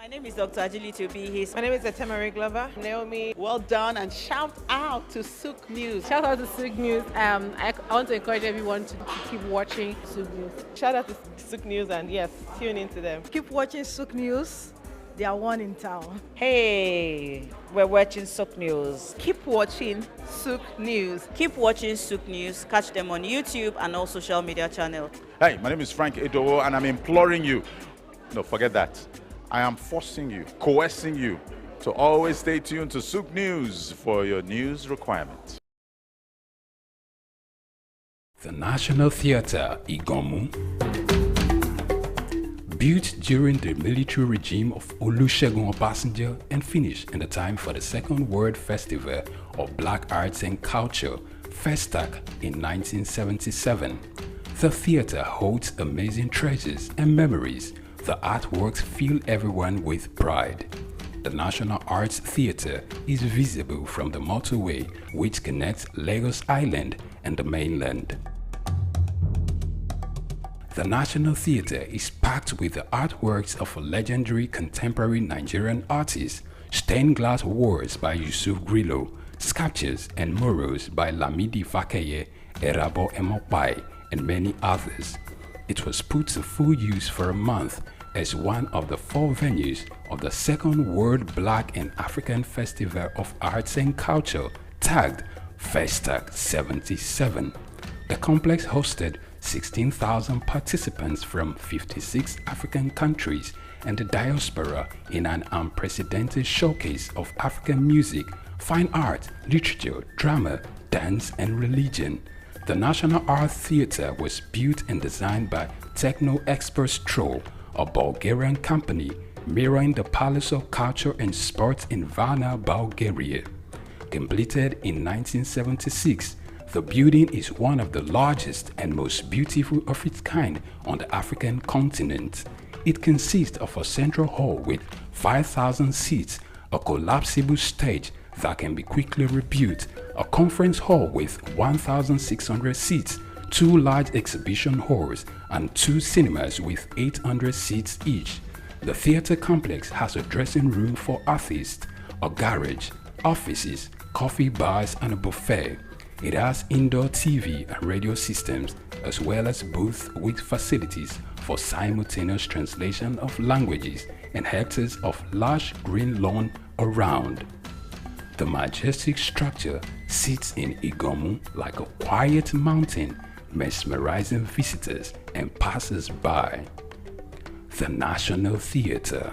My name is Dr. Ajili Tobi. My name is Etemari Glover. Naomi, well done, and shout out to Souq News. Shout out to Souq News. I want to encourage everyone to keep watching Souq News. Shout out to Souq News, and yes, tune into them. Keep watching Souq News. They are one in town. Hey, we're watching Souq News. Keep watching Souq News. Keep watching Souq News. Catch them on YouTube and all social media channels. Hey, my name is Frank Edowo, and I'm imploring you. No, forget that. I am forcing you, coercing you to always stay tuned to Souq News for your news requirements. The National Theatre, Igomu, built during the military regime of Olusegun Obasanjo and finished in the time for the Second World Festival of Black Arts and Culture, FESTAC, in 1977. The theatre holds amazing treasures and memories. The artworks fill everyone with pride. The National Arts Theatre is visible from the motorway which connects Lagos Island and the mainland. The National Theatre is packed with the artworks of legendary contemporary Nigerian artists, stained glass walls by Yusuf Grillo, sculptures and murals by Lamidi Fakeye, Erabo Emopai, and many others. It was put to full use for a month as one of the 4 venues of the Second World Black and African Festival of Arts and Culture, tagged FESTAC 77. The complex hosted 16,000 participants from 56 African countries and the diaspora in an unprecedented showcase of African music, fine art, literature, drama, dance, and religion. The National Art Theatre was built and designed by Techno Expert Stroll, a Bulgarian company mirroring the Palace of Culture and Sports in Varna, Bulgaria. Completed in 1976, the building is one of the largest and most beautiful of its kind on the African continent. It consists of a central hall with 5,000 seats, a collapsible stage that can be quickly rebuilt, a conference hall with 1,600 seats, 2 large exhibition halls, and 2 cinemas with 800 seats each. The theatre complex has a dressing room for artists, a garage, offices, coffee bars, and a buffet. It has indoor TV and radio systems, as well as booths with facilities for simultaneous translation of languages and hectares of lush green lawn around. The majestic structure sits in Igomu like a quiet mountain, mesmerizing visitors and passers-by. The National Theatre,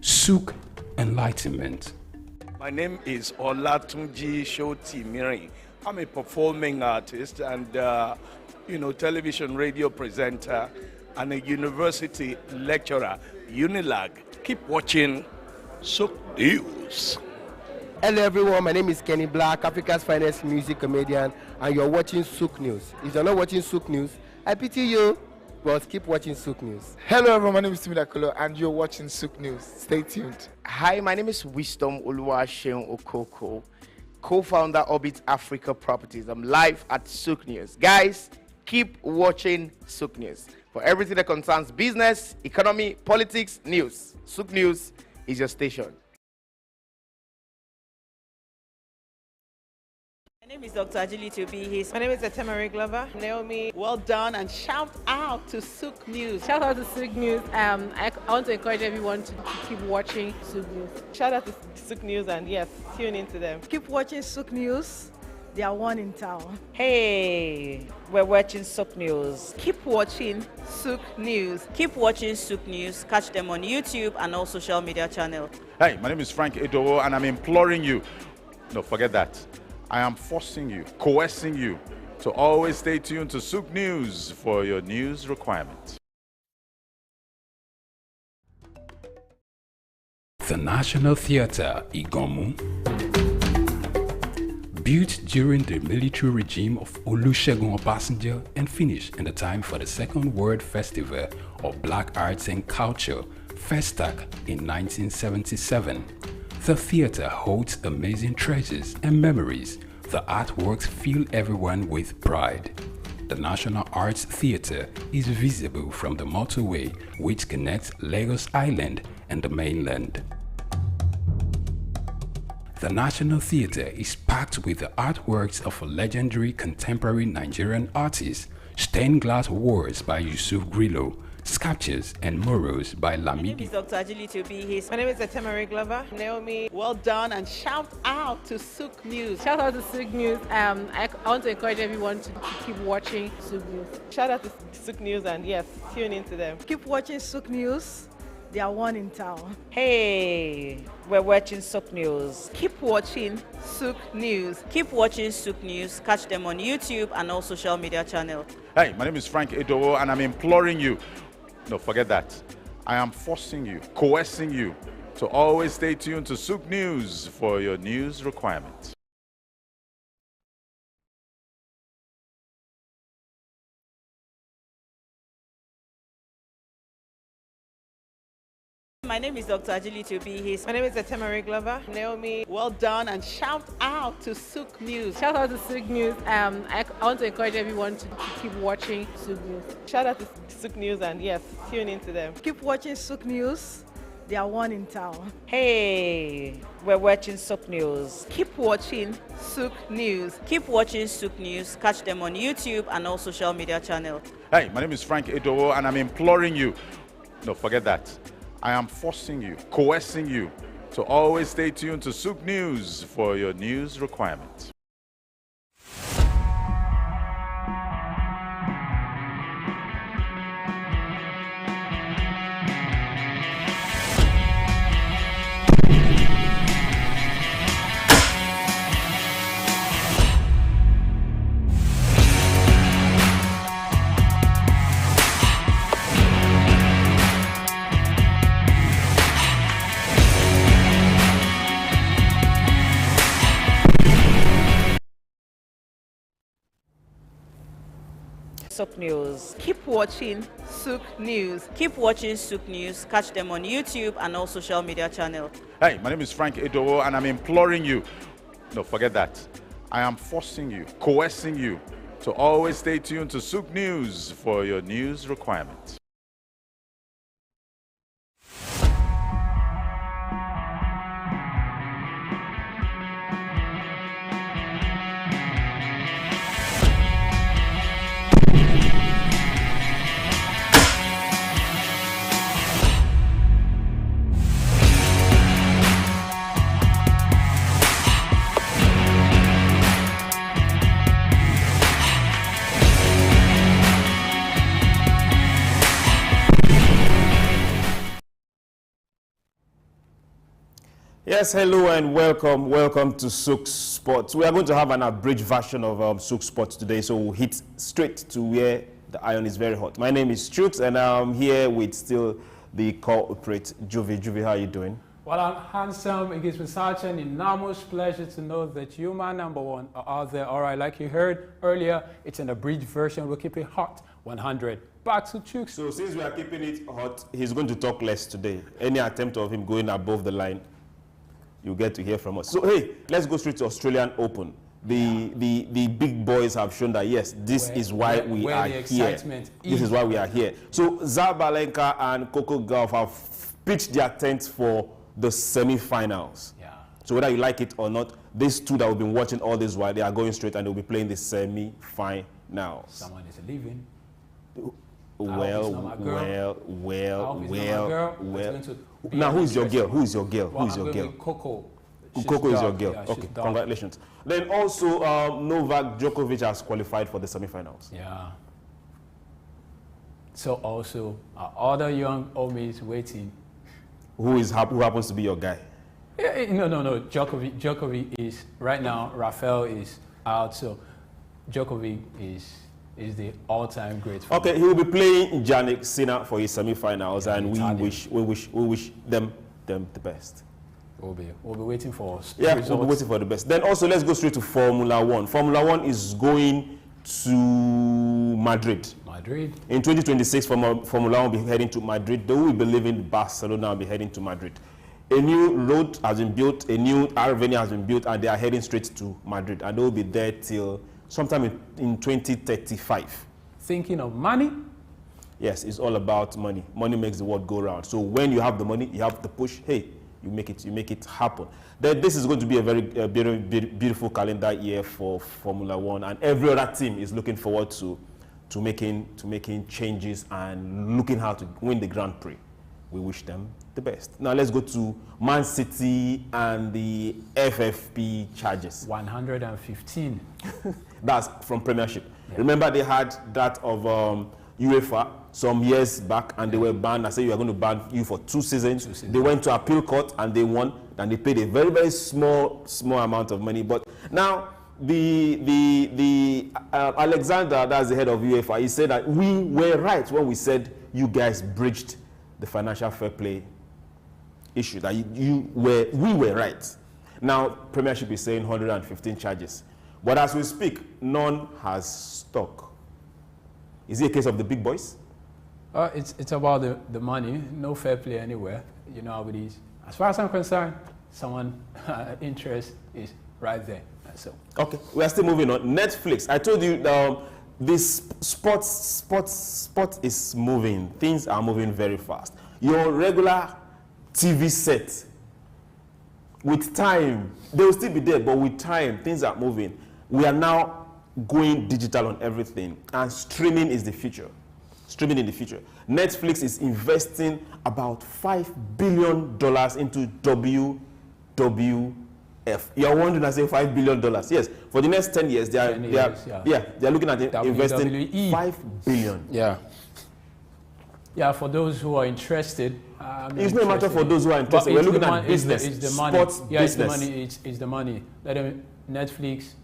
Souq Enlightenment. My name is Olatunji Shoti Miri. I'm a performing artist and, television radio presenter and a university lecturer, Unilag. Keep watching Souq News. Hello everyone, my name is Kenny Black, Africa's finest music comedian, and you're watching Souq News. If you're not watching Souq News, I pity you, but keep watching Souq News. Hello everyone, my name is Timmy Dakolo, and you're watching Souq News. Stay tuned. Hi, my name is Wisdom Oluwaseun Okoko, co-founder Orbit Africa Properties. I'm live at Souq News. Guys, keep watching Souq News for everything that concerns business, economy, politics, news. Souq News is your station. My name is Dr. Ajili Tobi. My name is Etemari Glover. Naomi, well done, and shout out to Souq News. Shout out to Souq News. I want to encourage everyone to keep watching Souq News. Shout out to Souq News, and yes, tune into them. Keep watching Souq News. They are one in town. Hey, we're watching Souq News. Keep watching Souq News. Keep watching Souq News. Catch them on YouTube and all social media channels. Hey, my name is Frank Edowo, and I'm imploring you. No, forget that. I am forcing you, coercing you to always stay tuned to Souq News for your news requirements. The National Theatre, Igomu, built during the military regime of Olusegun Obasanjo and finished in the time for the Second World Festival of Black Arts and Culture, FESTAC, in 1977. The theatre holds amazing treasures and memories. The artworks fill everyone with pride. The National Arts Theatre is visible from the motorway which connects Lagos Island and the mainland. The National Theatre is packed with the artworks of legendary contemporary Nigerian artists, stained glass walls by Yusuf Grillo, sculptures and murals by My name My is Dr. Ajili Tobi. name is Etemere Glover. Naomi. Well done, and shout out to Souq News. Shout out to Souq News. I want to encourage everyone to keep watching Souq News. Shout out to Souq News, and yes, tune into them. Keep watching Souq News. They are one in town. Hey, we're watching Souq News. Keep watching Souq News. Keep watching Souq News. Catch them on YouTube and all social media channels. Hey, my name is Frank Edowo, and I'm imploring you. No, forget that. I am forcing you, coercing you to always stay tuned to Souq News for your news requirements. My name is Dr. Ajili Tobi. My name is Etemere Glover. Naomi. Well done, and shout out to Souq News. Shout out to Souq News. I want to encourage everyone to keep watching Souq News. Shout out to Souq News, and yes, tune into them. Keep watching Souq News. They are one in town. Hey, we're watching Souq News. Keep watching Souq News. Keep watching Souq News. Catch them on YouTube and all social media channels. Hey, my name is Frank Edowo, and I'm imploring you. No, forget that. I am forcing you, coercing you to always stay tuned to Souq News for your news requirements. Souq News. Keep watching Souq News. Keep watching Souq News. Catch them on YouTube and all social media channels. Hey, my name is Frank Edowo, and I'm imploring you. No, forget that. I am forcing you, coercing you to always stay tuned to Souq News for your news requirements. Yes, hello and welcome to Souq Sports. We are going to have an abridged version of Souq Sports today, so we'll hit straight to where the iron is very hot. My name is Chuks, and I'm here with still the corporate Juvi. Juvi, how are you doing? Well, I'm handsome. It gives me such an enormous pleasure to know that you, my number one, are out there. All right, like you heard earlier, it's an abridged version. We'll keep it hot, 100. Back to Chuks. So since we are keeping it hot, he's going to talk less today. Any attempt of him going above the line, you get to hear from us. So hey, let's go straight to Australian Open. The big boys have shown that yes, this is why we are here. This is why we are here. So Zabalenka and Coco Gauff have pitched their tents for the semi-finals. Yeah. So whether you like it or not, these two that we've been watching all this while, they are going straight and they'll be playing the semi-finals. Someone is leaving. Well. Now, who is your girl? Who is your girl? Well, who is your girl? Coco. Coco is your girl. Yeah, okay, congratulations. Then also, Novak Djokovic has qualified for the semi-finals. Yeah. So also, other young homies waiting. Who happens to be your guy? No. Djokovic is right now. Rafael is out, so Djokovic is the all-time great. Okay, he will be playing Jannik Sinner for his semi-finals, and we wish them the best. We'll be waiting for us. Yeah, we'll be waiting for the best. Then also let's go straight to Formula One. Formula One is going to Madrid. In 2026, Formula One will be heading to Madrid. They will be leaving Barcelona and be heading to Madrid. A new road has been built, a new avenue has been built, and they are heading straight to Madrid. And they will be there till sometime in 2035. Thinking of money? Yes, it's all about money. Money makes the world go round. So when you have the money, you have the push. Hey, you make it happen. Then this is going to be a very beautiful calendar year for Formula One, and every other team is looking forward to making changes and looking how to win the Grand Prix. We wish them the best. Now let's go to Man City and the FFP charges. 115. That's from Premiership. Yeah. Remember they had that of UEFA some years back, and they were banned. I said, you are going to ban you for 2 seasons. They went to appeal court and they won, and they paid a very, very small amount of money. But now the Alexander, that's the head of UEFA, he said that we were right when we said you guys breached the financial fair play issue, that we were right. Now Premiership is saying 115 charges, but as we speak, none has stuck. Is it a case of the big boys? It's about the money. No fair play anywhere. You know how it is. As far as I'm concerned, someone interest is right there. So okay, we are still moving on. Netflix. I told you this sport is moving. Things are moving very fast. Your regular TV set, with time, they will still be there, but with time, things are moving. We are now going digital on everything, and streaming is the future. Streaming in the future. Netflix is investing about $5 billion into WWF. You're wondering, I say $5 billion. Yes, for the next 10 years, they are looking at investing $5 billion. Yeah. Yeah, for those who are interested. It's not a matter for those who are interested. We're looking at business. It's the money. Sports business. It's the money. Netflix,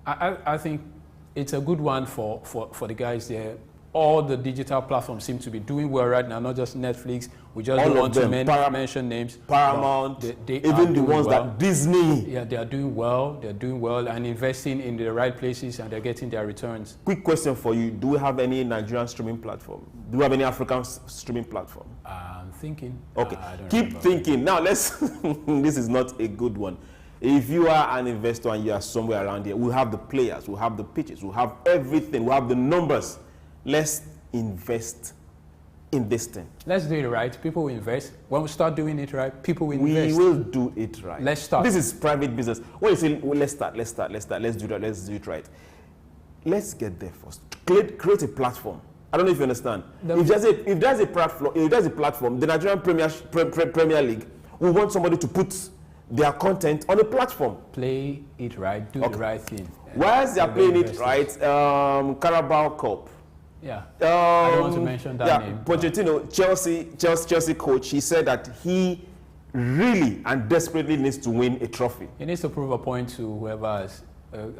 I think it's a good one for the guys there. All the digital platforms seem to be doing well right now, not just Netflix. We just don't want to mention names. Paramount, even the ones that Disney. Yeah, they are doing well. They're doing well and investing in the right places, and they're getting their returns. Quick question for you. Do we have any Nigerian streaming platform? Do we have any African streaming platform? I'm thinking. Okay, keep thinking. Now, let's, this is not a good one. If you are an investor and you are somewhere around here, we'll have the players, we'll have the pitches, we'll have everything, we'll have the numbers. Let's invest in this thing. Let's do it right. People will invest. When we start doing it right, people will invest. We will do it right. Let's start. This is private business. When you say, well, let's do that, let's do it right. Let's get there first. Create a platform. I don't know if you understand. If there's a platform, the Nigerian Premier League, we want somebody to put their content on a platform. Play it right, do the right thing. Whilst they are playing it right, Carabao Cup. Yeah, I don't want to mention that name. Pochettino, Chelsea coach, he said that he really and desperately needs to win a trophy. He needs to prove a point to whoever has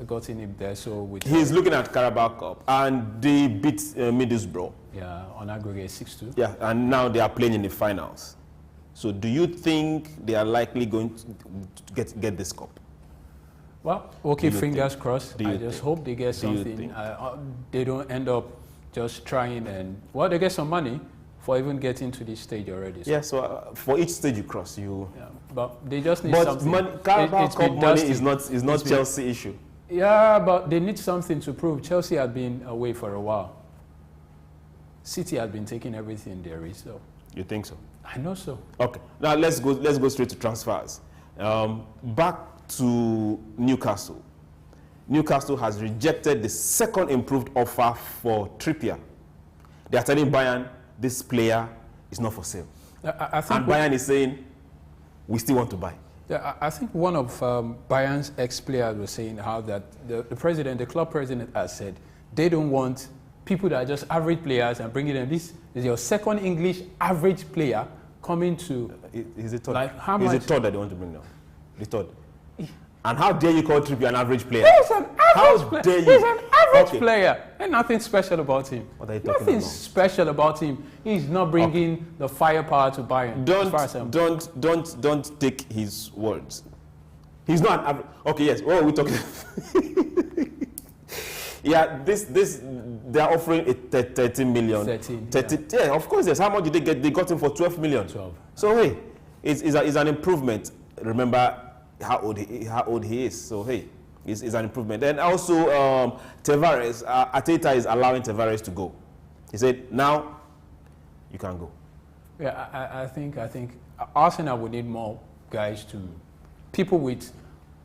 gotten him there. So he's looking at Carabao Cup, and they beat Middlesbrough. Yeah, on aggregate 6-2. Yeah, and now they are playing in the finals. So do you think they are likely going to get this cup? Well, we'll keep fingers crossed. I just hope they get something. They don't end up just trying they get some money for even getting to this stage already. So. Yeah, so for each stage you cross, but they just need something. Carabao Cup money is not Chelsea issue. Yeah, but they need something to prove. Chelsea had been away for a while. City had been taking everything there is. So. You think so? I know so. Okay, now let's go straight to transfers. Back to Newcastle. Newcastle has rejected the second improved offer for Trippier. They are telling Bayern this player is not for sale. I think and Bayern is saying we still want to buy. Yeah, I think one of Bayern's ex-players was saying how that the club president has said they don't want people that are just average players and bringing them. This is your second English average player coming to. He's a third. Like how much? He's a third that they want to bring now. The third. And how dare you call Trippier an average player? He's an average player. He's an average player. There's nothing special about him. What are you talking Nothing special about him. He's not bringing the firepower to Bayern. Don't take his words. He's not an average. Okay, yes. What are we talking? Yeah, they are offering a 13 million. 13. Yeah, of course. Yes. How much did they get? They got him for 12 million. 12. So hey, it's an improvement. Remember how old he is. So hey, it's an improvement. And also Tavares, Arteta is allowing Tavares to go. He said now you can go. Yeah, I think Arsenal would need more guys people with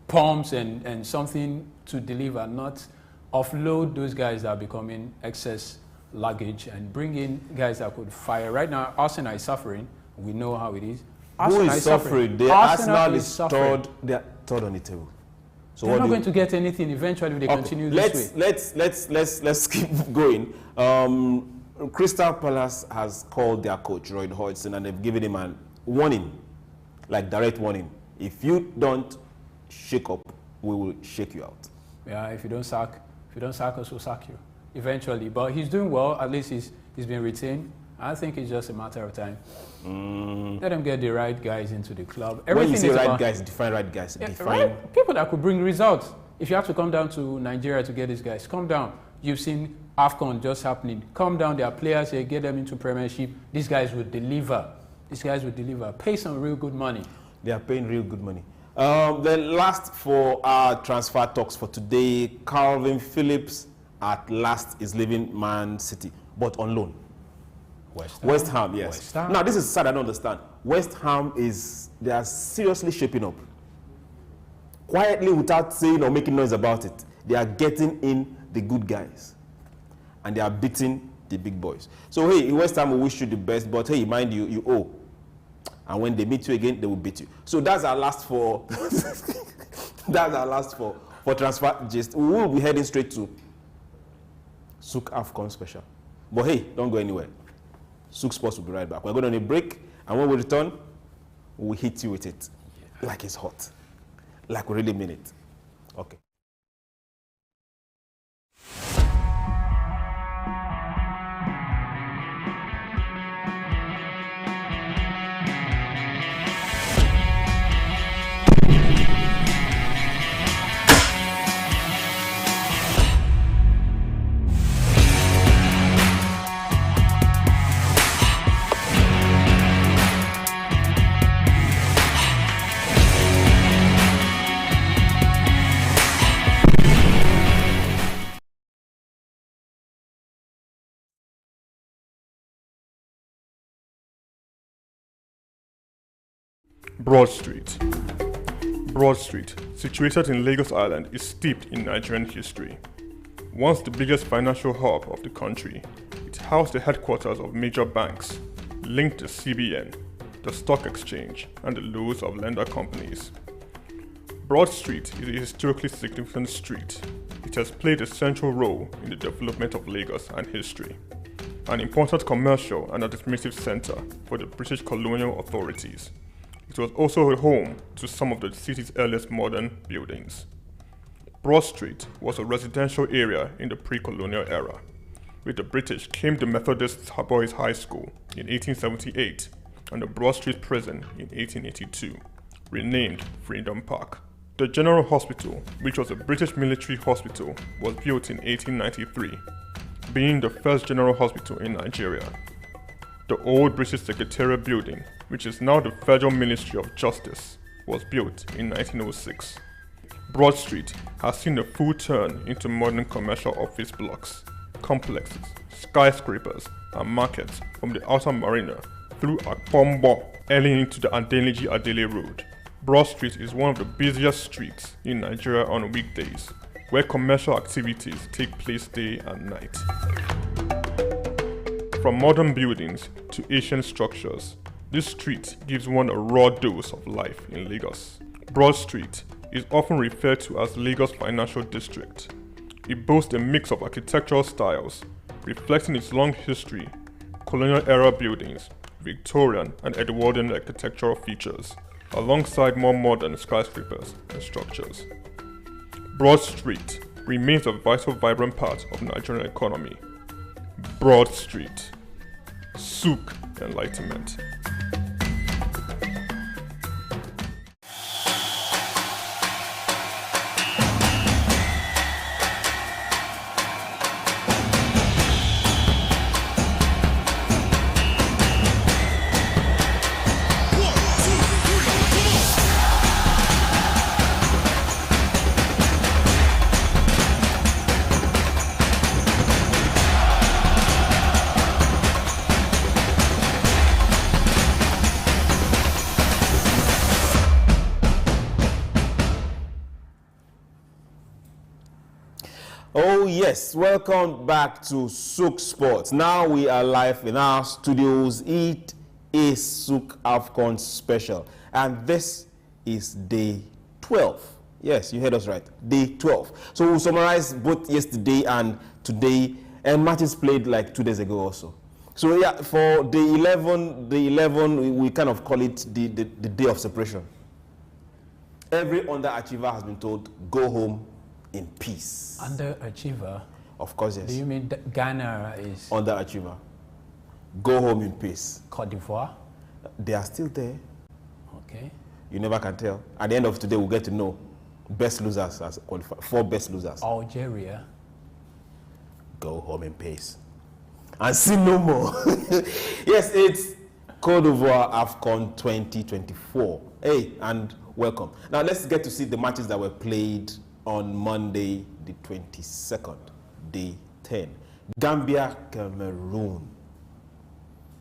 pumps and something to deliver, not offload those guys that are becoming excess luggage and bring in guys that could fire. Right now, Arsenal is suffering. We know how it is. Who is suffering? Arsenal is third. They are third on the table. So they're not going to get anything eventually if they continue this way. Let's keep going. Crystal Palace has called their coach, Roy Hodgson, and they've given him a warning, like direct warning. If you don't shake up, we will shake you out. Yeah, if you don't sack us, we'll sack you eventually. But he's doing well. At least he's been retained. I think it's just a matter of time. Let them get the right guys into the club. When you say right guys, define right guys. Yeah, right people that could bring results. If you have to come down to Nigeria to get these guys, come down. You've seen AFCON just happening. Come down, there are players here, get them into Premiership. These guys will deliver. Pay some real good money. They are paying real good money. The last for our transfer talks for today, Calvin Phillips at last is leaving Man City, but on loan. West Ham, yes. West Ham. Now, this is sad, I don't understand. West Ham they are seriously shaping up. Quietly, without saying or making noise about it, they are getting in the good guys. And they are beating the big boys. So, hey, West Ham will wish you the best, but hey, mind you, you owe. And when they meet you again, they will beat you. So that's our last for for transfer gist. We will be heading straight to Souq AFCON Special. But hey, don't go anywhere. Souq Sports will be right back. We're going on a break, and when we return, we'll hit you with it like it's hot. Like we really mean it. Okay. Broad Street. Broad Street, situated in Lagos Island, is steeped in Nigerian history. Once the biggest financial hub of the country, it housed the headquarters of major banks, linked the CBN, the stock exchange, and the loads of lender companies. Broad Street is a historically significant street. It has played a central role in the development of Lagos and history, an important commercial and administrative center for the British colonial authorities. It was also a home to some of the city's earliest modern buildings. Broad Street was a residential area in the pre-colonial era. With the British came the Methodist Boys High School in 1878 and the Broad Street Prison in 1882, renamed Freedom Park. The General Hospital, which was a British military hospital, was built in 1893, being the first general hospital in Nigeria. The old British Secretariat building, which is now the Federal Ministry of Justice, was built in 1906. Broad Street has seen a full turn into modern commercial office blocks, complexes, skyscrapers, and markets from the outer marina through Akpombo, early into the Adeniji Adele Road. Broad Street is one of the busiest streets in Nigeria on weekdays, where commercial activities take place day and night. From modern buildings to ancient structures, this street gives one a raw dose of life in Lagos. Broad Street is often referred to as Lagos Financial District. It boasts a mix of architectural styles, reflecting its long history, colonial-era buildings, Victorian and Edwardian architectural features, alongside more modern skyscrapers and structures. Broad Street remains a vital, vibrant part of the Nigerian economy. Broad Street. Souq Enlightenment. Oh yes, welcome back to Souq Sports. Now we are live in our studios. It is Souq AFCON Special, and this is day 12. Yes, you heard us right, day 12. So we'll summarize both yesterday and today, and matches played like 2 days ago also. So yeah, for day 11, we kind of call it the day of separation. Every underachiever has been told, go home in peace. Underachiever? Of course, yes. Do you mean Ghana is? Underachiever. Go home in peace. Côte d'Ivoire? They are still there. Okay. You never can tell. At the end of today, we'll get to know best losers as qualified. 4 best losers. Algeria. Go home in peace. And see no more. Yes, it's Côte d'Ivoire AFCON 2024. Hey, and welcome. Now let's get to see the matches that were played on Monday, the 22nd, day 10. Gambia, Cameroon.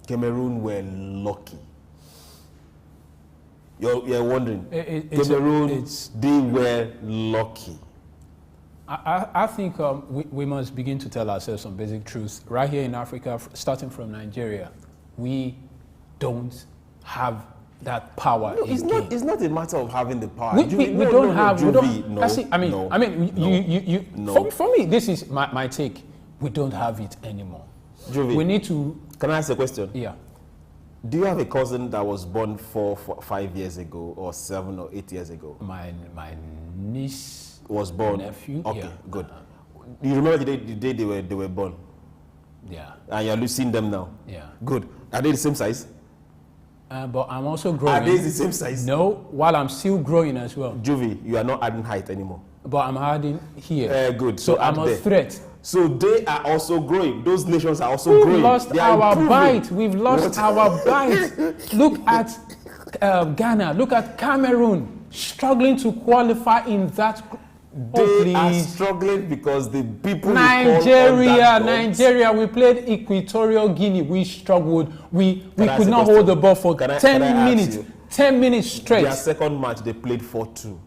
Cameroon were lucky. You're wondering, Cameroon, they were lucky. I think we must begin to tell ourselves some basic truths. Right here in Africa, starting from Nigeria, we don't have that power. No, it's not a matter of having the power. We don't have. For me, this is my take. We don't have it anymore. Juvi, we need to. Can I ask a question? Yeah. Do you have a cousin that was born 5 years ago, or 7 or 8 years ago? My niece was born. Nephew. Okay, yeah. good. You remember the day they were born? Yeah. And you're losing them now? Yeah. Good. Are they the same size? But I'm also growing. Are they the same size? No, while I'm still growing as well. Juvie, you are not adding height anymore. But I'm adding here. Good. So I'm a threat. So they are also growing. Those nations are also growing. We've lost our bite. We've lost our bite. Look at Ghana. Look at Cameroon struggling to qualify in that. They are struggling because the people. Nigeria. We played Equatorial Guinea. We struggled. We could not hold the ball for 10 minutes. 10 minutes straight. Their second match, they played 4-2.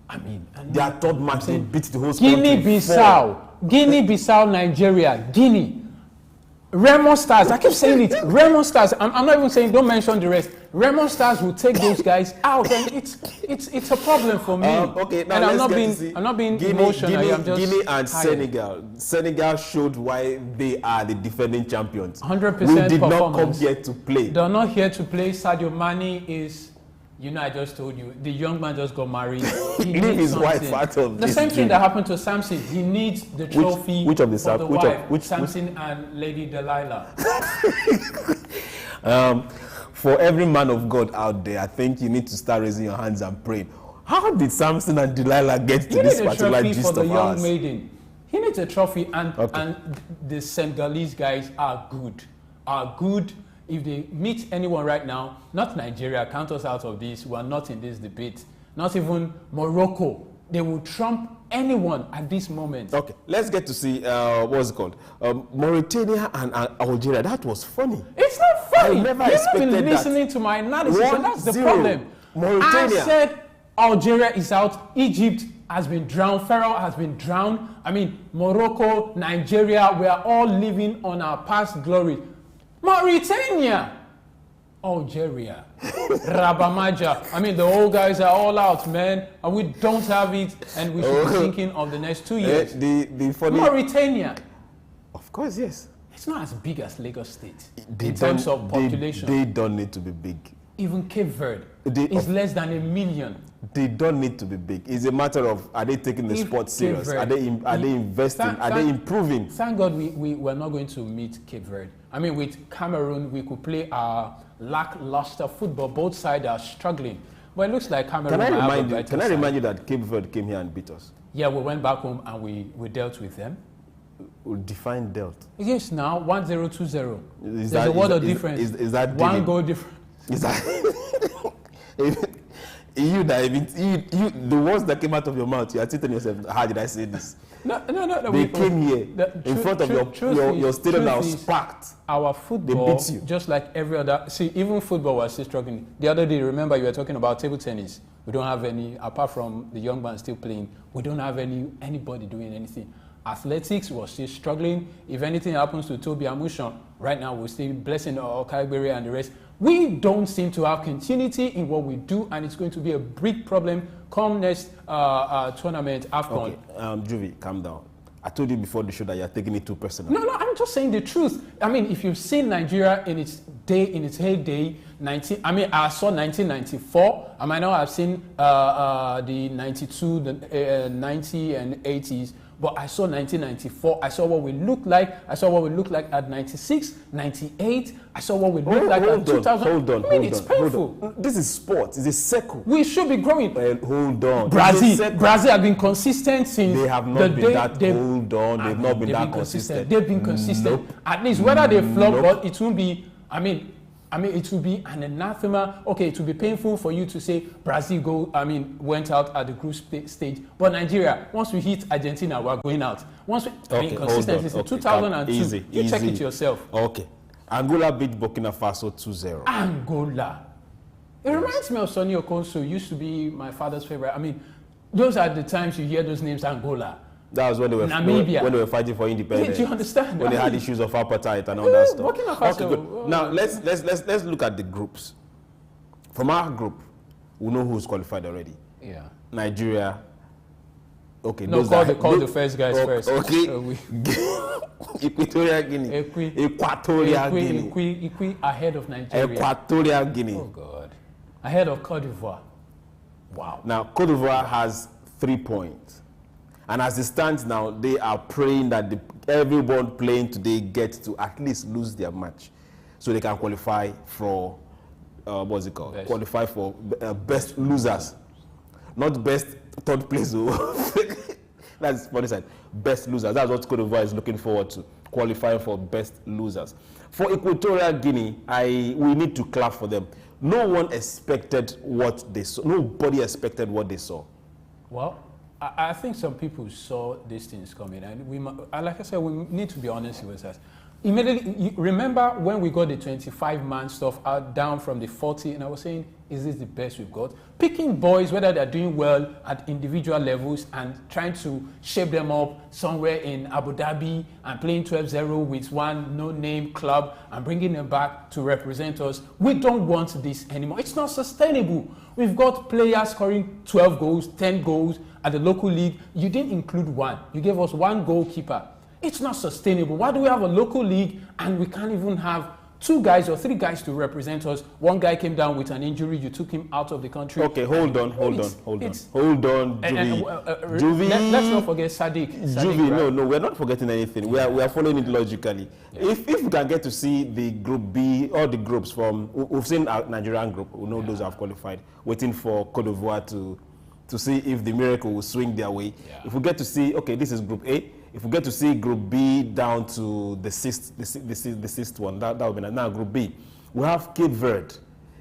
I mean, their third match, they beat the host Guinea-Bissau, Nigeria, Guinea. Remo Stars, I keep saying it. Remo Stars, I'm not even saying don't mention the rest. Remo Stars will take those guys out, and it's a problem for me. Okay, now and I'm not being emotional. Guinea and Senegal. Senegal showed why they are the defending champions. 100% We did not come here to play. They're not here to play. Sadio Mane is. You know, I just told you, the young man just got married. He needs his wife out of the same thing that happened to Samson. He needs the trophy which of the for the wife, Samson and Lady Delilah. For every man of God out there, I think you need to start raising your hands and praying. How did Samson and Delilah get to this particular gist for the of young ours? maiden. He needs a trophy, and the Senegalese guys are good. If they meet anyone right now, not Nigeria, count us out of this. We are not in this debate. Not even Morocco. They will trump anyone at this moment. Okay, let's get to see what's it called? Mauritania and Algeria. That was funny. It's not funny. I never expected that. You've been listening to my analysis, and that's the problem. Mauritania. I said Algeria is out. Egypt has been drowned. Pharaoh has been drowned. I mean, Morocco, Nigeria, we are all living on our past glory. Mauritania, Algeria, Rabamaja. I mean, the old guys are all out, man, and we don't have it, and we should be thinking of the next 2 years. The funny Mauritania. Of course, yes. It's not as big as Lagos State in terms of population. They don't need to be big. Even Cape Verde is less than 1 million. They don't need to be big. It's a matter of, are they taking the sport serious? Are they investing? Are they improving? Thank God we were not going to meet Cape Verde. I mean, with Cameroon, we could play our lackluster football. Both sides are struggling. But it looks like Cameroon Can I remind you that Cape Verde came here and beat us? Yeah, we went back home and we dealt with them. We'll define dealt. Yes, now 1-0, 2-0. There's a word of difference. Is that one goal difference? Is that the words that came out of your mouth? You are telling yourself, how did I say this? No. They came here in front of your stadium that was packed. Our football, they beat you. just like every other. See, even football was still struggling. The other day, remember, you were talking about table tennis. We don't have any, apart from the young man still playing. We don't have anybody doing anything. Athletics was still struggling. If anything happens to Toby Amushon, right now we're still blessing Okagbere and the rest. We don't seem to have continuity in what we do, and it's going to be a big problem come next tournament, AFCON. Okay, Juvi, calm down. I told you before the show that you're taking it too personal. No, I'm just saying the truth. I mean, if you've seen Nigeria in its heyday, I saw 1994. I might not have seen the 92, the 90 and 80s, but I saw 1994. I saw what we looked like. I saw what we looked like at 96, 98. I saw what we looked like at 2000. Hold on. It's painful. This is sport. It's a circle. We should be growing. Hold on. Brazil have been consistent since they have not been that. Hold on. They've not been that consistent. They've been consistent. Nope. At least whether they flop, but it will be. I mean, it will be an anathema. Okay, it will be painful for you to say Brazil went out at the group stage. But Nigeria, once we hit Argentina, we're going out. Once we, consistency since 2002. Easy. Check it yourself. Okay. Angola beat Burkina Faso 2-0. Angola. It reminds me of Sonny Okonso. Used to be my father's favorite. I mean, those are the times you hear those names, Angola. That was when they were Namibia. When they were fighting for independence. Do you understand? When they had issues of apartheid and all that stuff. Burkina Faso. Okay, good. Now let's look at the groups. From our group, we know who's qualified already. Yeah. Nigeria. Okay. No, call the first guys first. Okay. Equatorial Guinea. Equatorial Guinea. Equi ahead of Nigeria. Equatorial Guinea. Oh God. Ahead of Cote d'Ivoire. Wow. Now Cote d'Ivoire has 3 points. And as it stands now, they are praying that everyone playing today gets to at least lose their match, so they can qualify for what's it called? Best. Qualify for best losers, not best third place. That's funny side. Best losers. That's what Cote d'Ivoire is looking forward to, qualifying for best losers. For Equatorial Guinea, we need to clap for them. No one expected what they saw. Nobody expected what they saw. Well, I think some people saw these things coming, and like I said, we need to be honest with us. Immediately, remember when we got the 25-man stuff down from the 40, and I was saying, is this the best we've got? Picking boys, whether they're doing well at individual levels and trying to shape them up somewhere in Abu Dhabi and playing 12-0 with one no-name club and bringing them back to represent us. We don't want this anymore. It's not sustainable. We've got players scoring 12 goals, 10 goals at the local league. You didn't include one. You gave us one goalkeeper. It's not sustainable. Why do we have a local league and we can't even have 2 guys or 3 guys to represent us? One guy came down with an injury. You took him out of the country. Okay, hold on, Juvi. Let's not forget Sadiq. Juvi, right? No, we're not forgetting anything. We are following it logically. Yeah. If we can get to see the Group B, all the groups from, we've seen our Nigerian group, we know those have qualified, waiting for Cote d'Ivoire to see if the miracle will swing their way. Yeah. If we get to see, okay, this is Group A. If we get to see Group B down to the sixth one, that would be nice. Now Group B, we have Cape Verde.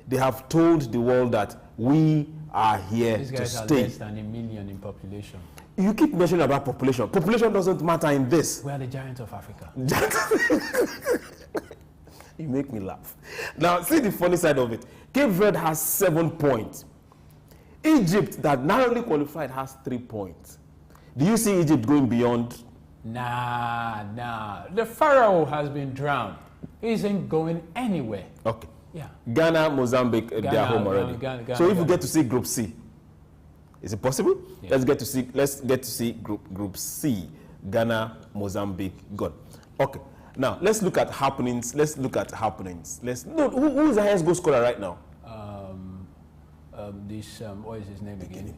They have told the world that we are here to stay. These guys are less than 1 million in population. You keep mentioning about population. Population doesn't matter in this. We are the giant of Africa. You make me laugh. Now, see the funny side of it. Cape Verde has 7 points. Egypt, that narrowly qualified, has 3 points. Do you see Egypt going beyond? Nah. The Pharaoh has been drowned. He isn't going anywhere. Okay. Yeah. Ghana, Mozambique, they're home already. So if we get to see Group C, is it possible? Yeah. Let's get to see Group C. Ghana, Mozambique, gone. Okay. Now let's look at happenings. Who is the highest goal scorer right now? What is his name again?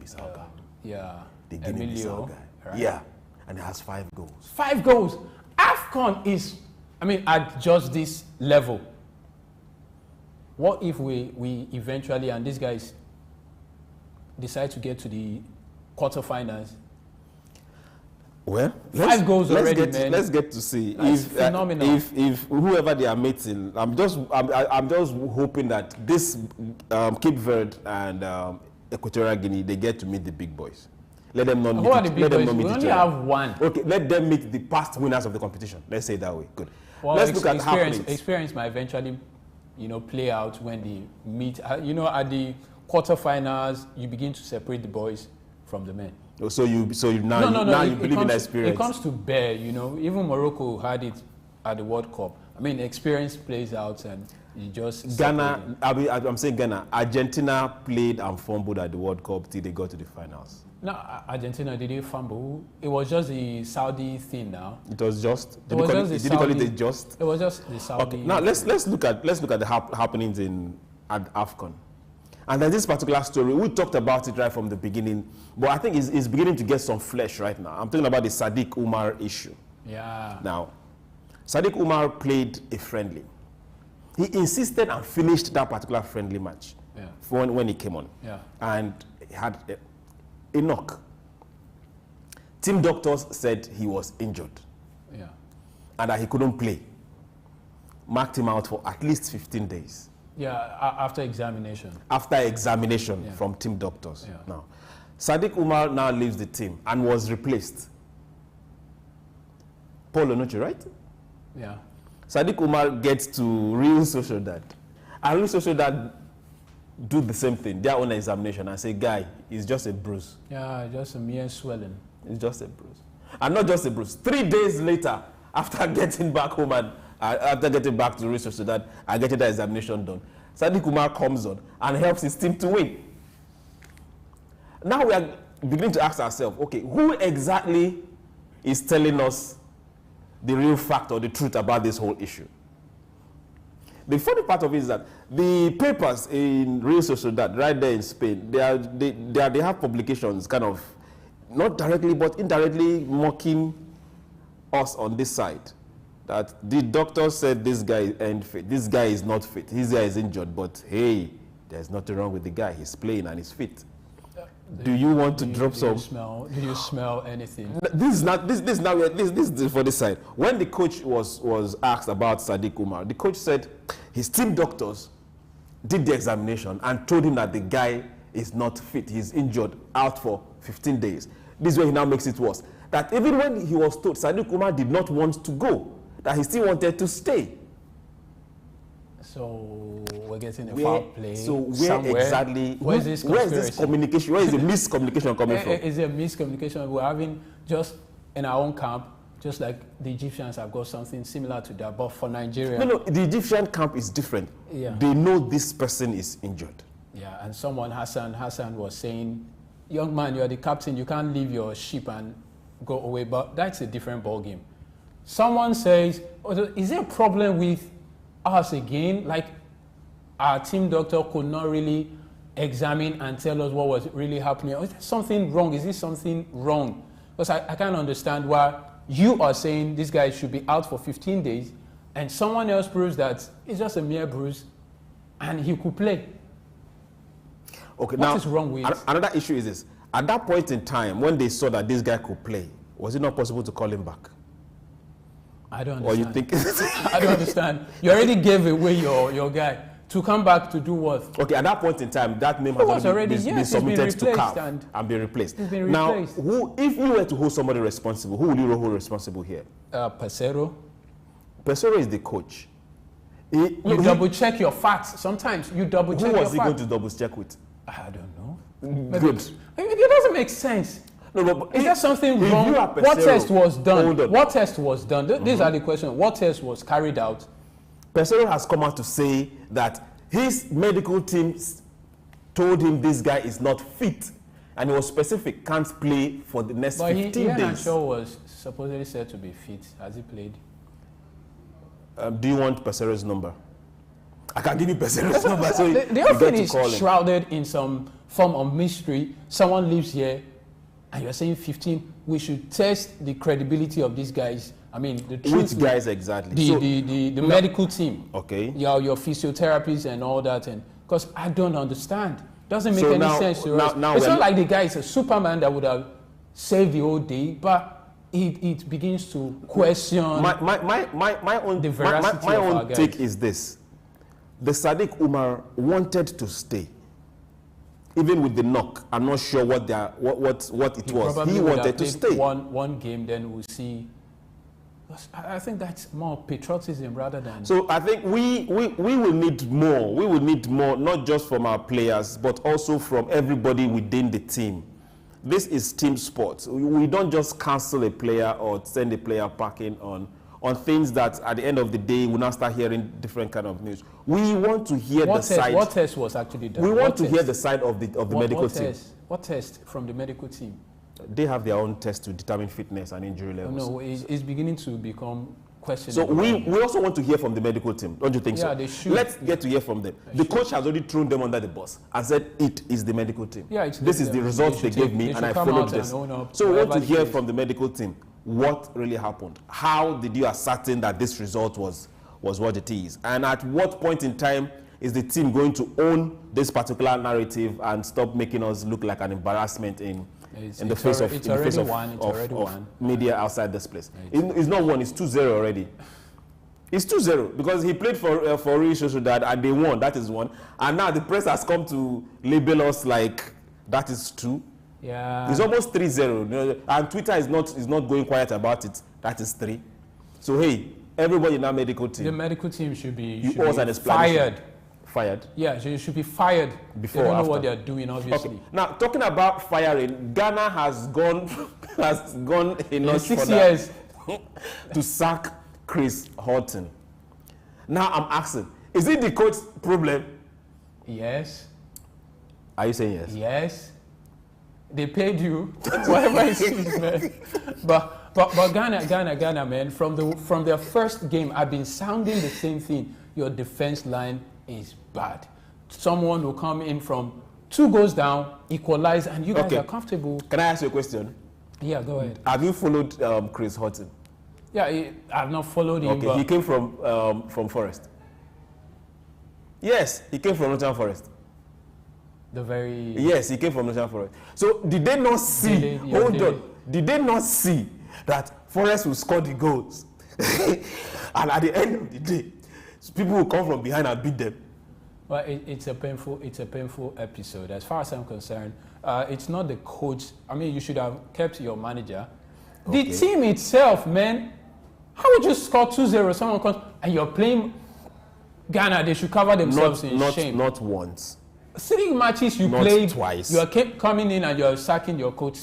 Yeah. The Emilio. Right? Yeah. And he has 5 goals. 5 goals. AFCON is, at just this level. What if we eventually, and these guys decide to get to the quarterfinals? Well, 5 goals already, man. Let's get to see phenomenal. If whoever they are meeting. I'm just hoping that this Cape Verde and Equatorial Guinea, they get to meet the big boys. Let them not meet. Who are the big boys? We only have one. Okay, let them meet the past winners of the competition. Let's say it that way. Good. Well, let's look at happenings. Experience might eventually, play out when they meet. At the quarterfinals, you begin to separate the boys from the men. So you now you believe in experience. It comes to bear, you know. Even Morocco had it at the World Cup. I mean, experience plays out, and you just Ghana. I'm saying Ghana. Argentina played and fumbled at the World Cup till they got to the finals. No, Argentina didn't fumble. It was just the Saudi thing. Now it was just. It was just the Saudi. Call it the just? It was just the Saudi. Okay. Now let's look at the happenings at AFCON. And there's this particular story. We talked about it right from the beginning, but I think it's beginning to get some flesh right now. I'm talking about the Sadiq Umar issue. Yeah. Now, Sadiq Umar played a friendly. He insisted and finished that particular friendly match when he came on. Yeah. And he had a knock. Team doctors said he was injured. Yeah. And that he couldn't play. Marked him out for at least 15 days. Yeah, after examination. After examination from team doctors. Yeah. Now, Sadiq Umar now leaves the team and was replaced. Paul Onuchi, right? Yeah. Sadiq Umar gets to Real Sociedad. And Real Sociedad do the same thing, their own examination, and say, guy, it's just a bruise. Yeah, just a mere swelling. It's just a bruise. And not just a bruise. 3 days later, after getting back home and after getting back to Real Sociedad and getting the examination done, Sadiq Umar comes on and helps his team to win. Now we are beginning to ask ourselves, okay, who exactly is telling us the real fact or the truth about this whole issue? The funny part of it is that the papers in Real Sociedad, right there in Spain, they have publications kind of, not directly but indirectly mocking us on this side. That the doctor said this guy ain't fit. This guy is not fit. This guy is injured, but hey, there's nothing wrong with the guy. He's playing and he's fit. Do you want to drop some? Do you smell anything? This is for this side. When the coach was asked about Sadiq Umar, the coach said his team doctors did the examination and told him that the guy is not fit. He's injured, out for 15 days. This is where he now makes it worse. That even when he was told, Sadiq Umar did not want to go, that he still wanted to stay. So we're getting a foul play. So where is this communication? Where is the miscommunication coming from? Is there miscommunication? We're having just in our own camp, just like the Egyptians have got something similar to that, but for Nigeria. No, the Egyptian camp is different. Yeah. They know this person is injured. Yeah, and someone, Hassan was saying, young man, you're the captain, you can't leave your ship and go away, but that's a different ballgame. Someone says, is there a problem with us again? Like, our team doctor could not really examine and tell us what was really happening. Is there something wrong? Is this something wrong? Because I can't understand why you are saying this guy should be out for 15 days and someone else proves that it's just a mere bruise and he could play. Okay, what now, is wrong with another issue is this. At that point in time, when they saw that this guy could play, was it not possible to call him back? I don't understand. Or you think I don't understand. You already gave away your guy to come back to do what? Okay, at that point in time, that name has already been submitted to CAF and been replaced. It's been replaced. Now, if you were to hold somebody responsible, who would you hold responsible here? Pesero. Pesero is the coach. You double check your facts. Sometimes you double check your facts. Who was he going to double check with? I don't know. Good. It doesn't make sense. No, but is there something wrong? What test was done? What test was done? These are the questions. What test was carried out? Pesero has come out to say that his medical team told him this guy is not fit, and he was specific, can't play for the next 15 days. But Shaw was supposedly said to be fit. Has he played? Do you want Pesero's number? I can give you Pesero's number. So the whole thing is shrouded in some form of mystery. Someone lives here, and you're saying 15. We should test the credibility of these guys. I mean, the truth. Which guys exactly? The medical team. Okay. Your physiotherapists and all that, and because I don't understand. Doesn't make any sense to us. It's not like the guy is a Superman that would have saved the whole day, but it begins to question my own the veracity my of our own guys. take is this: the Sadiq Umar wanted to stay, even with the knock. I'm not sure what it was. He wanted to stay. One game, then we'll see. I think that's more patriotism rather than. So I think we will need more. We will need more, not just from our players, but also from everybody within the team. this is team sports. We don't just cancel a player or send a player packing on things that at the end of the day we now start hearing different kind of news. We want to hear the side. What test was actually done? We want to hear the side of the medical team. What test from the medical team? They have their own test to determine fitness and injury levels. No, it's beginning to become questionable. So we also want to hear from the medical team, don't you think so? Yeah, they should. Let's get to hear from them. The coach has already thrown them under the bus and said it is the medical team. Yeah, this is the results they gave me and I followed this. So we want to hear from the medical team what really happened. How did you ascertain that this result was what it is? And at what point in time is the team going to own this particular narrative and stop making us look like an embarrassment in the face of media outside this place? It's not 1, it's 2-0 already. It's 2-0 because he played for Real Sociedad and they won. That is 1. And now the press has come to label us like that is 2. Yeah. It's almost 3-0. And Twitter is not going quiet about it. That is 3. So hey, everybody in our medical team. The medical team should be fired. Fired? Yeah, so you should be fired. Before they don't know what they are doing, obviously. Okay. Now, talking about firing, Ghana has gone a notch 6 years to sack Chris Hughton. Now I'm asking, is it the coach's problem? Yes. Are you saying yes? Yes. They paid you whatever it is, man. But Ghana, man, from their first game, I've been sounding the same thing. Your defense line is bad. Someone will come in from 2 goals down, equalize, and you guys are comfortable. Can I ask you a question? Yeah, go ahead. Have you followed Chris Hughton? Yeah, I've not followed him. Okay, he came from Forest. Yes, he came from Nottingham Forest. Yes, he came from Nottingham Forest. So did they not see? Did they not see that Forest will score the goals, and at the end of the day, people will come from behind and beat them? Well, it's a painful episode. As far as I'm concerned, it's not the coach. I mean, you should have kept your manager. The team itself, man. How would you score 2-0? Someone comes and you're playing Ghana. They should cover themselves in shame. Not once. 3 matches you not played. Twice. You are kept coming in and you're sacking your coach.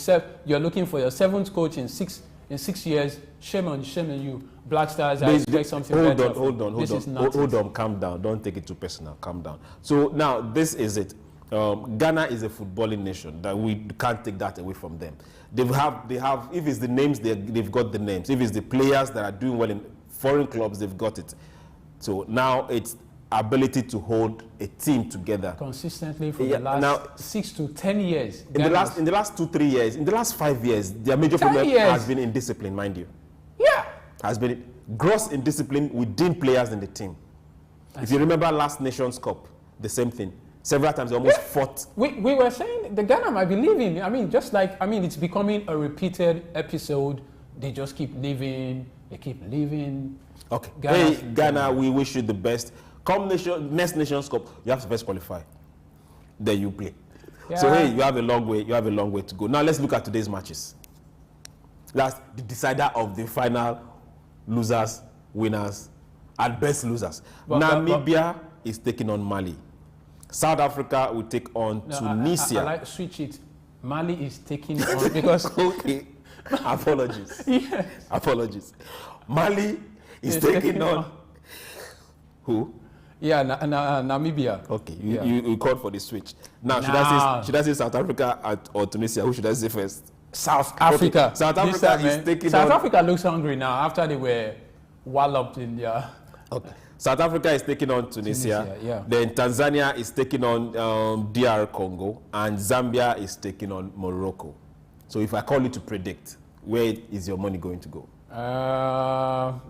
You're looking for your 7th coach in 6 years. Shame on you. Black Stars, I expect something better. Hold on, calm down. Don't take it too personal. Calm down. So now, this is it. Ghana is a footballing nation. That we can't take that away from them. They have. If it's the names, they've got the names. If it's the players that are doing well in foreign clubs, they've got it. So now it's ability to hold a team together consistently for the last 6 to 10 years. In the last 2-3 years, in the last 5 years, their major problem has been indiscipline, mind you. Yeah. Has been gross indiscipline within players in the team. If you remember last Nations Cup, the same thing. Several times they almost fought. We were saying the Ghana might be leaving. I mean, it's becoming a repeated episode. They just keep leaving. They keep leaving. Okay. Ghana, we wish you the best. Come next Nations Cup, you have to first qualify. Then you play. Yeah. So hey, you have a long way to go. Now let's look at today's matches. That's the decider of the final losers, winners, and best losers. Namibia is taking on Mali. South Africa will take on Tunisia. I like switch it. Mali is taking on because apologies. Yes. Apologies. Mali is taking on who? Yeah, Namibia. Okay, you called for the switch. Now, should I say South Africa or Tunisia? Who should I say first? South Africa. Okay. South Africa is taking South Africa looks hungry now after they were walloped in their... Okay. South Africa is taking on Tunisia. Yeah. Then Tanzania is taking on DR Congo. And Zambia is taking on Morocco. So if I call you to predict, where is your money going to go?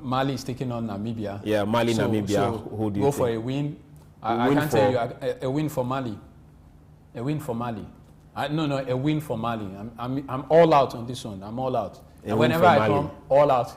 Mali is taking on Namibia. Yeah, Mali, Namibia. Who do you go think? for a win? I can't tell you. A win for Mali. A win for Mali. No, a win for Mali. I'm all out on this one. I'm all out. And whenever I come, all out.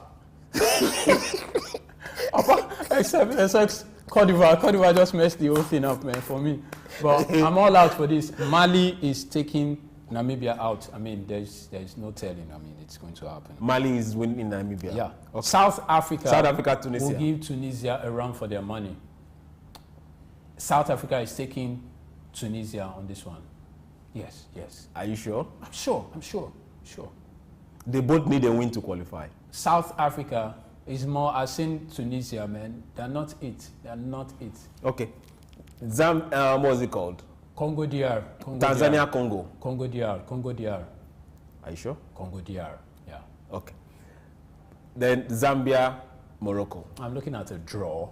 Except Cote d'Ivoire. Cote d'Ivoire just messed the whole thing up, man, for me. But I'm all out for this. Mali is taking Namibia out. I mean, there's no telling. I mean, it's going to happen. Mali is winning Namibia. Yeah. Okay. South Africa, Tunisia. will give Tunisia a run for their money. South Africa is taking Tunisia on this one. Yes, yes. Are you sure? I'm sure. They both need a win to qualify. South Africa is more, as in Tunisia, man. They're not it. Okay. What's it called? Congo DR. Tanzania, DR. Congo. Congo DR. Are you sure? Congo DR, yeah. Okay. Then Zambia, Morocco. I'm looking at a draw.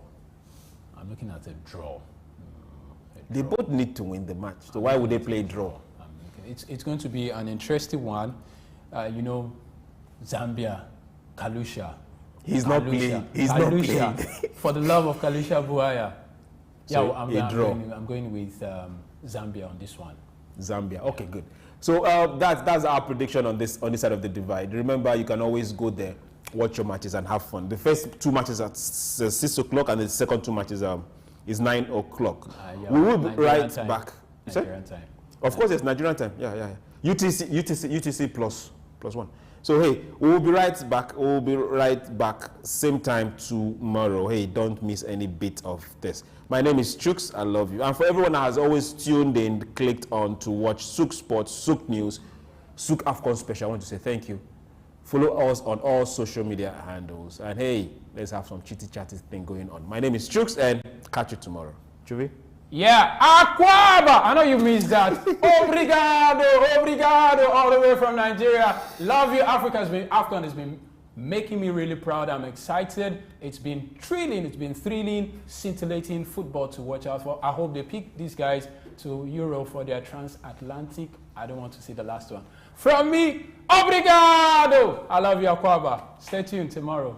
They both need to win the match. So why would they play draw? It's going to be an interesting one. You know, Zambia, Kalusha. He's not playing. For the love of Kalusha Buaya. So yeah, I'm going with Zambia on this one. Zambia. Okay, good. So that's our prediction on this side of the divide. Remember, you can always go there, watch your matches, and have fun. The first 2 matches at 6 o'clock, and the second 2 matches is 9 o'clock. We will be right back. Nigerian time. Of course, it's Nigerian time. Yeah. UTC plus 1. So hey, we'll be right back. Same time tomorrow. Hey, don't miss any bit of this. My name is Chuks. I love you. And for everyone that has always tuned in, clicked on to watch Souq Sports, Souq News, Souq AFCON Special, I want to say thank you. Follow us on all social media handles. And hey, let's have some chitty-chatty thing going on. My name is Chuks, and catch you tomorrow. Juvi? Yeah, Aquaba! I know you missed that. Obrigado, all the way from Nigeria. Love you. AFCON has been making me really proud. I'm excited. It's been thrilling, scintillating football to watch out for. I hope they pick these guys to Euro for their transatlantic. I don't want to see the last one. From me, obrigado! I love you, Aquaba. Stay tuned tomorrow.